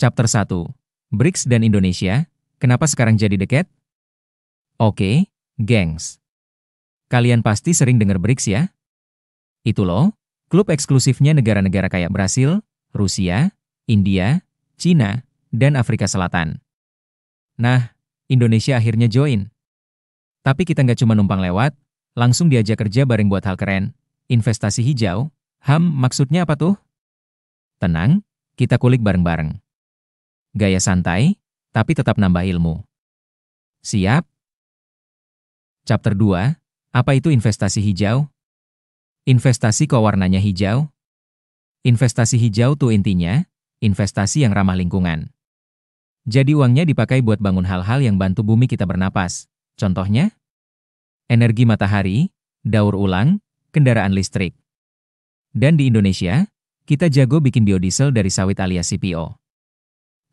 Chapter 1. BRICS dan Indonesia, kenapa sekarang jadi dekat? Oke, gengs. Kalian pasti sering dengar BRICS ya? Itu loh, klub eksklusifnya negara-negara kayak Brasil, Rusia, India, Cina, dan Afrika Selatan. Nah, Indonesia akhirnya join. Tapi kita nggak cuma numpang lewat, langsung diajak kerja bareng buat hal keren. Investasi hijau, maksudnya apa tuh? Tenang, kita kulik bareng-bareng. Gaya santai, tapi tetap nambah ilmu. Siap? Chapter 2, apa itu investasi hijau? Investasi kok warnanya hijau? Investasi hijau tuh intinya, investasi yang ramah lingkungan. Jadi uangnya dipakai buat bangun hal-hal yang bantu bumi kita bernapas. Contohnya, energi matahari, daur ulang, kendaraan listrik. Dan di Indonesia, kita jago bikin biodiesel dari sawit alias CPO.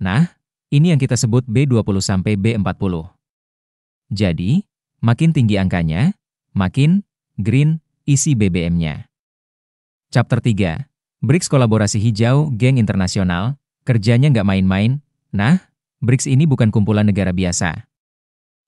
Nah, ini yang kita sebut B20 sampai B40. Jadi, makin tinggi angkanya, makin green isi BBM-nya. Chapter 3. BRICS kolaborasi hijau, geng internasional, kerjanya nggak main-main. Nah, BRICS ini bukan kumpulan negara biasa.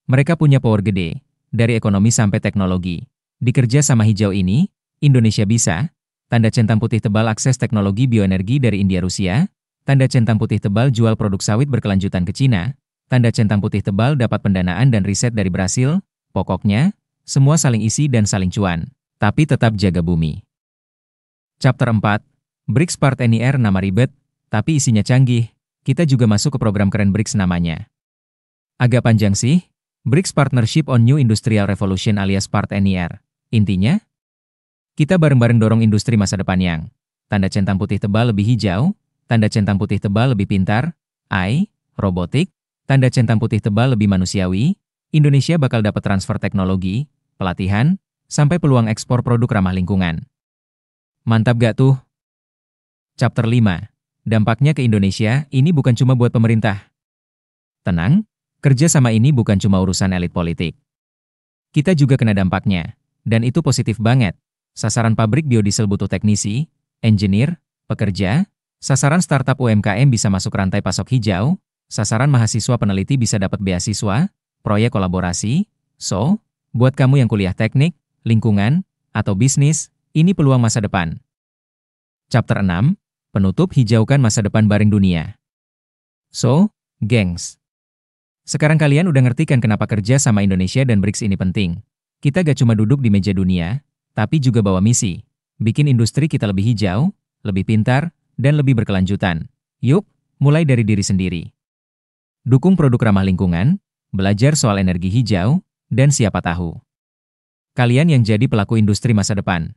Mereka punya power gede, dari ekonomi sampai teknologi. Di kerja sama hijau ini, Indonesia bisa, tanda centang putih tebal akses teknologi bioenergi dari India Rusia, tanda centang putih tebal jual produk sawit berkelanjutan ke Cina, tanda centang putih tebal dapat pendanaan dan riset dari Brasil, pokoknya, semua saling isi dan saling cuan, tapi tetap jaga bumi. Chapter 4, BRICS Part NIR nama ribet, tapi isinya canggih, kita juga masuk ke program keren BRICS namanya. Agak panjang sih, BRICS Partnership on New Industrial Revolution alias Part NIR. Intinya, kita bareng-bareng dorong industri masa depan yang tanda centang putih tebal lebih hijau, tanda centang putih tebal lebih pintar, AI, robotik, tanda centang putih tebal lebih manusiawi, Indonesia bakal dapat transfer teknologi, pelatihan, sampai peluang ekspor produk ramah lingkungan. Mantap gak tuh? Chapter 5. Dampaknya ke Indonesia, ini bukan cuma buat pemerintah. Tenang, kerja sama ini bukan cuma urusan elit politik. Kita juga kena dampaknya, dan itu positif banget. Sasaran pabrik biodiesel butuh teknisi, engineer, pekerja, sasaran startup UMKM bisa masuk rantai pasok hijau, sasaran mahasiswa peneliti bisa dapat beasiswa, proyek kolaborasi. So, buat kamu yang kuliah teknik, lingkungan, atau bisnis, ini peluang masa depan. Chapter 6, penutup hijaukan masa depan bareng dunia. So, gengs. Sekarang kalian udah ngerti kan kenapa kerja sama Indonesia dan BRICS ini penting. Kita gak cuma duduk di meja dunia, tapi juga bawa misi. Bikin industri kita lebih hijau, lebih pintar, dan lebih berkelanjutan. Yuk, mulai dari diri sendiri. Dukung produk ramah lingkungan, belajar soal energi hijau, dan siapa tahu kalian yang jadi pelaku industri masa depan.